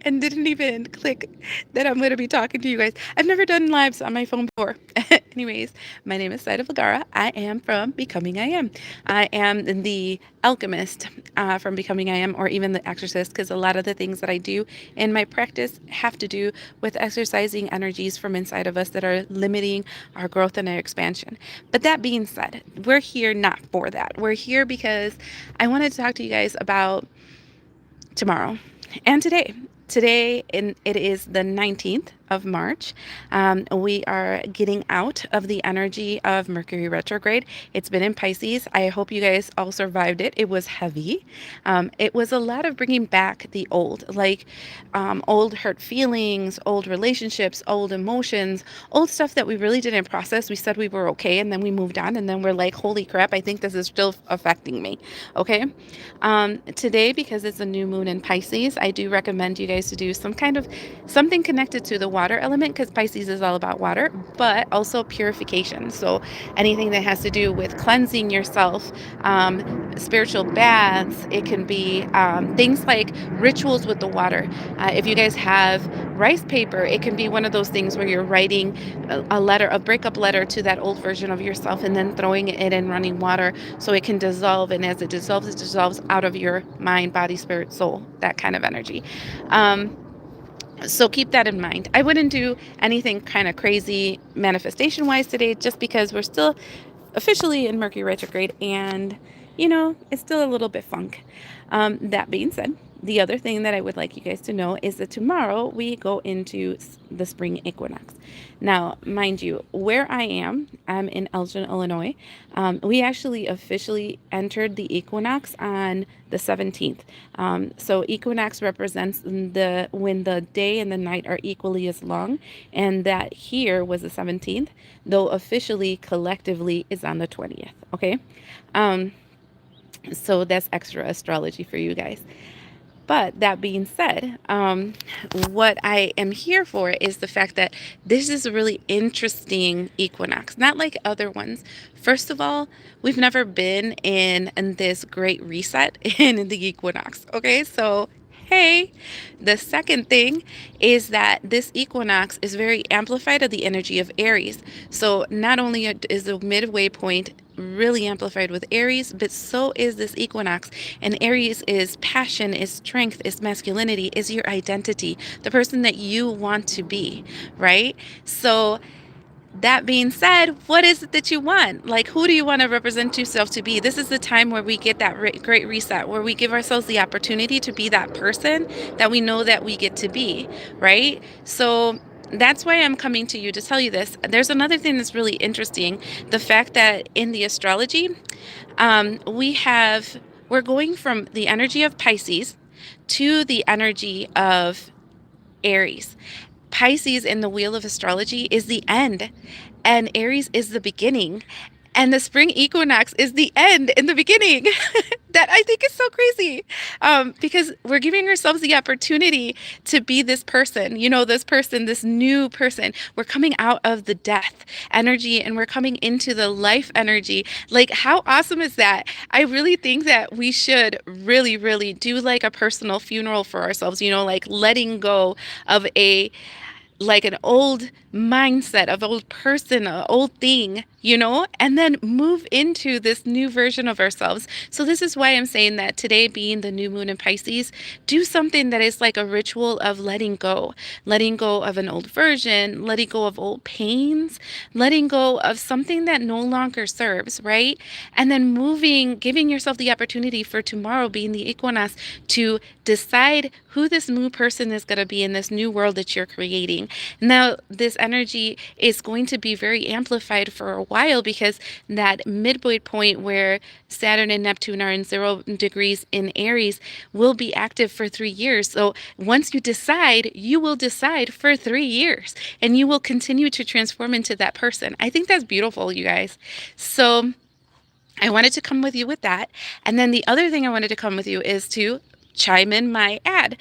and didn't even click that I'm going to be talking to you guys. I've never done lives on my phone before. Anyways, my name is Saida Vergara. I am from Becoming I Am. I am the alchemist from Becoming I Am, or even the exorcist, because a lot of the things that I do in my practice have to do with exercising energies from inside of us that are limiting our growth and our expansion. But that being said, we're here not for that. We're here because I wanted to talk to you guys about tomorrow and today. It is the 19th of March. We are getting out of the energy of Mercury retrograde. It's been in Pisces. I hope you guys all survived it. It was heavy. It was a lot of bringing back the old, like old hurt feelings, old relationships, old emotions, old stuff that we really didn't process. We said we were okay, and then we moved on, and then we're like, holy crap, I think this is still affecting me. Okay. Today, because it's a new moon in Pisces, I do recommend you guys to do something connected to the water element, because Pisces is all about water, but also purification. So anything that has to do with cleansing yourself, spiritual baths, it can be things like rituals with the water. If you guys have rice paper, it can be one of those things where you're writing a breakup letter to that old version of yourself, and then throwing it in running water so it can dissolve. And as it dissolves out of your mind, body, spirit, soul, that kind of energy. Um, so keep that in mind. I wouldn't do anything kind of crazy manifestation wise today, just because we're still officially in Mercury retrograde, and it's still a little bit funk. That being said, the other thing that I would like you guys to know is that tomorrow we go into the spring equinox. Now, mind you, where I'm in Elgin, Illinois. We actually officially entered the equinox on the 17th. So equinox represents when the day and the night are equally as long, and that here was the 17th, though officially, collectively, is on the 20th. Okay. Um, so that's extra astrology for you guys. But that being said, what I am here for is the fact that this is a really interesting equinox, not like other ones. First of all, we've never been in this great reset in the equinox. Okay, so hey, the second thing is that this equinox is very amplified of the energy of Aries. So not only is the midway point really amplified with Aries, but so is this equinox. And Aries is passion, is strength, is masculinity, is your identity, the person that you want to be, right? So that being said, what is it that you want? Like, who do you want to represent yourself to be? This is the time where we get that great reset, where we give ourselves the opportunity to be that person that we know that we get to be, right? So that's why I'm coming to you to tell you this. There's another thing that's really interesting: the fact that in the astrology, we're going from the energy of Pisces to the energy of Aries. Pisces in the wheel of astrology is the end, and Aries is the beginning. And the spring equinox is the end in the beginning. That I think is so crazy, because we're giving ourselves the opportunity to be this person, this person, this new person. We're coming out of the death energy and we're coming into the life energy. Like, how awesome is that? I really think that we should really, really do like a personal funeral for ourselves, like letting go of an old mindset of old person, an old thing, and then move into this new version of ourselves. So this is why I'm saying that today, being the new moon in Pisces, do something that is like a ritual of letting go of an old version, letting go of old pains, letting go of something that no longer serves, right? And then giving yourself the opportunity for tomorrow, being the equinox, to decide who this new person is going to be in this new world that you're creating. Now, this energy is going to be very amplified for a while, because that midway point where Saturn and Neptune are in 0 degrees in Aries will be active for 3 years. So once you decide, you will decide for 3 years, and you will continue to transform into that person. I think that's beautiful, you guys. So I wanted to come with you with that. And then the other thing I wanted to come with you is to chime in my ad.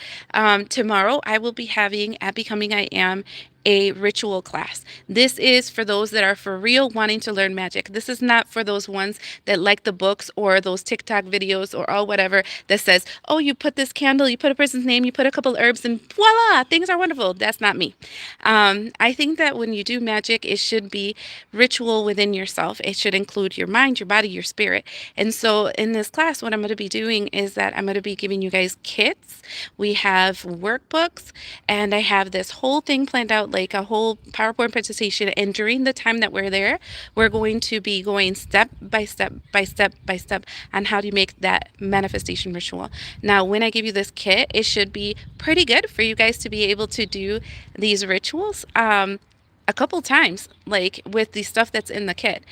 Tomorrow I will be having at Becoming I Am a ritual class. This is for those that are for real wanting to learn magic. This is not for those ones that like the books or those TikTok videos or all whatever that says, oh, you put this candle, you put a person's name, you put a couple herbs, and voila, things are wonderful. That's not me. I think that when you do magic, it should be ritual within yourself. It should include your mind, your body, your spirit. And so in this class, what I'm going to be doing is that I'm going to be giving you guys kits. We have workbooks, and I have this whole thing planned out, like a whole PowerPoint presentation. And during the time that we're there, we're going to be going step by step by step by step on how to make that manifestation ritual. Now, when I give you this kit, it should be pretty good for you guys to be able to do these rituals a couple times, like with the stuff that's in the kit.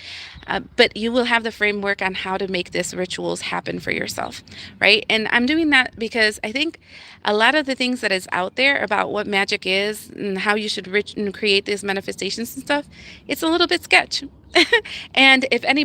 But you will have the framework on how to make this rituals happen for yourself, right? And I'm doing that because I think a lot of the things that is out there about what magic is and how you should and create these manifestations and stuff, it's a little bit sketch. And if any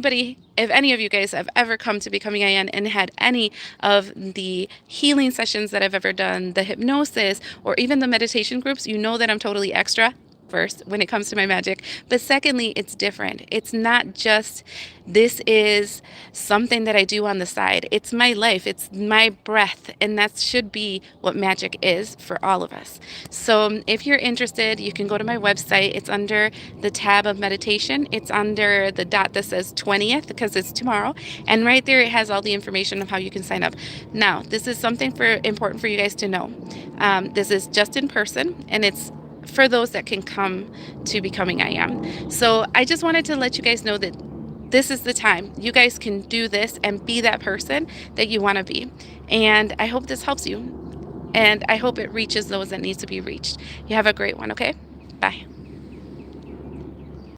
of you guys have ever come to Becoming I Am and had any of the healing sessions that I've ever done, the hypnosis, or even the meditation groups, you know that I'm totally extra. First, when it comes to my magic, but secondly, it's different. It's not just this is something that I do on the side. It's my life, it's my breath, and that should be what magic is for all of us. So if you're interested, you can go to my website. It's under the tab of meditation. It's under the dot that says 20th because it's tomorrow, and right there it has all the information of how you can sign up. Now, this is something important for you guys to know. This is just in person, and it's for those that can come to Becoming I Am. So I just wanted to let you guys know that this is the time. You guys can do this and be that person that you want to be. And I hope this helps you. And I hope it reaches those that need to be reached. You have a great one, okay? Bye.